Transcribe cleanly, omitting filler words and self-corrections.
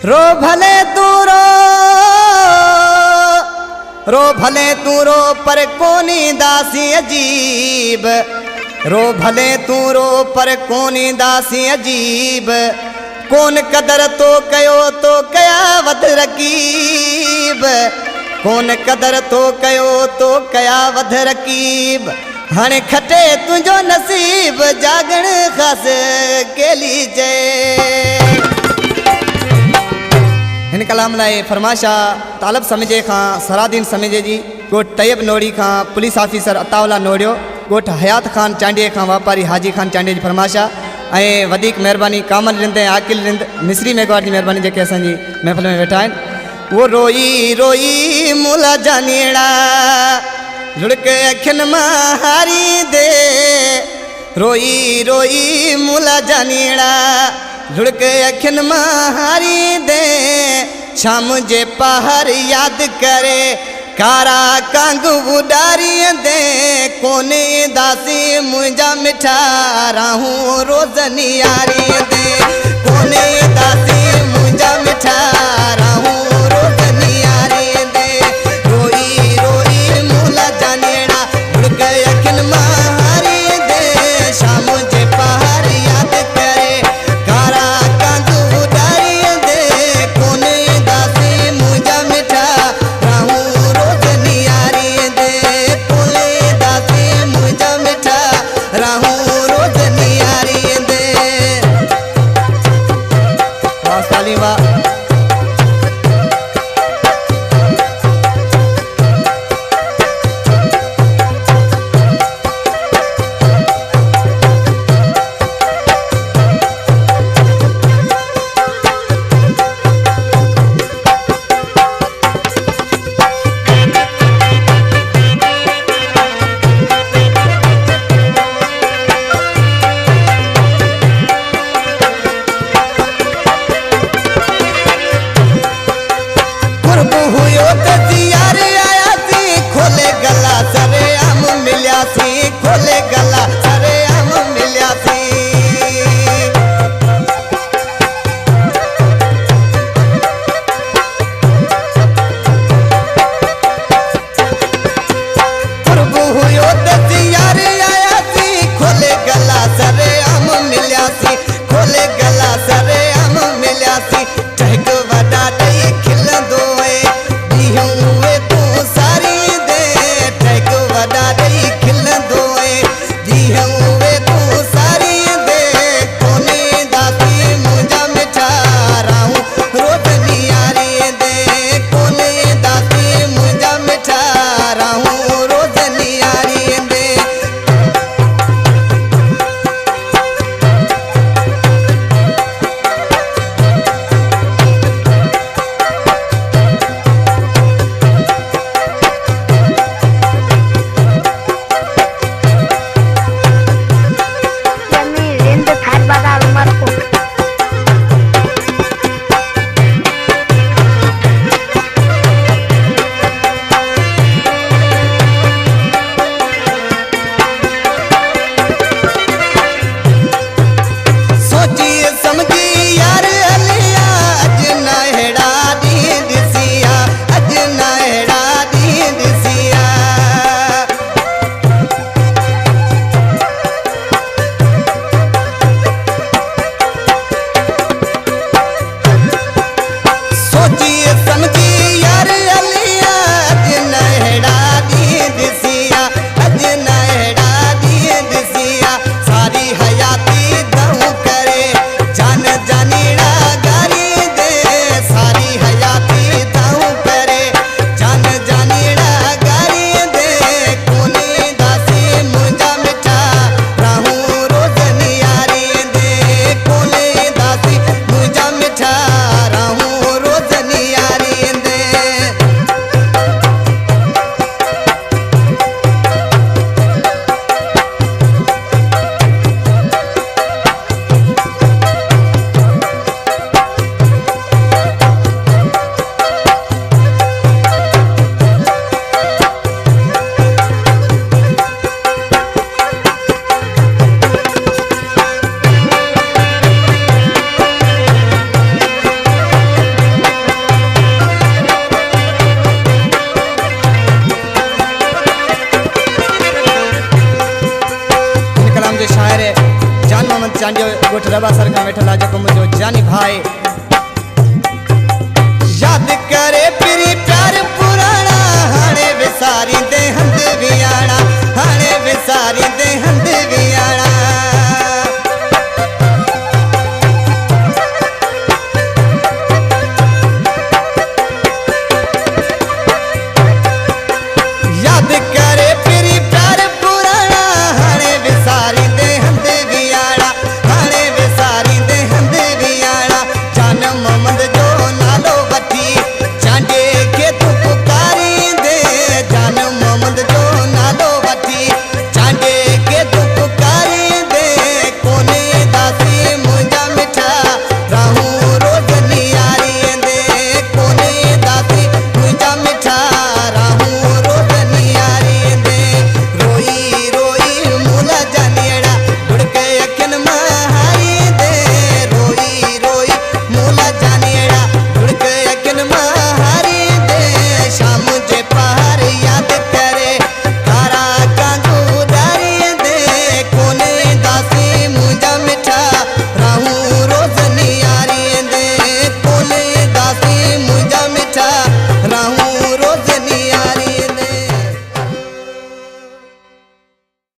रो भले तू रो पर कोनी दासी अजीब। रो भले तू रो पर कोनी दासी अजीब। कौन कदर तो कयो तो कया वध रकीब। कौन कदर तो कयो तो कया वध रकीब। हाणे खटे तुझो नसीब जागण खास केली जे। इन कलाम लाए फरमाशा तालब समझे खां सरादीन समझे जी गोट तैयब नोड़ी खां पुलिस ऑफिसर अतावला नोड़ियो गोट हयात खान चांडिये खां वापारी हाजी खान चांडिये जी फरमाशा ऐं वधीक मेहरबानी कामन रिंद ऐं आकिल रिंद मिस्री मेघवार जी मेहरबानी जेके असांजी महफ़िल में वेठा आहिनि। वो रोई रोई मुला जानीड़ा लुड़क अखियुनि मां हारी दे। रोई रोई मुला जानीड़ा लुड़क अखियुनि मां हारी दे। शाम जे पहर याद करे कारा कांग उडारी दे। कोने दासी मुंहिंजा मिठा राहूं रोज़नी यारी दे। कोने दासी मुंहिंजा मिठा राहूं रोज़नी यारी दे। रोई रोई मुला जानेड़ा लुड़क अखियुनि मां हारी दे। शाम जे पहर याद करे कारा कांग उडारी दे। कोने दासी मुंहिंजा मिठा राहूं रोज़नी यारी दे। कोने दासी मुंहिंजा मिठा राहूं रोज़नी यारी दे। रबासर खां वेठल आहे जेको मुंहिंजो जानी भाई यादि करे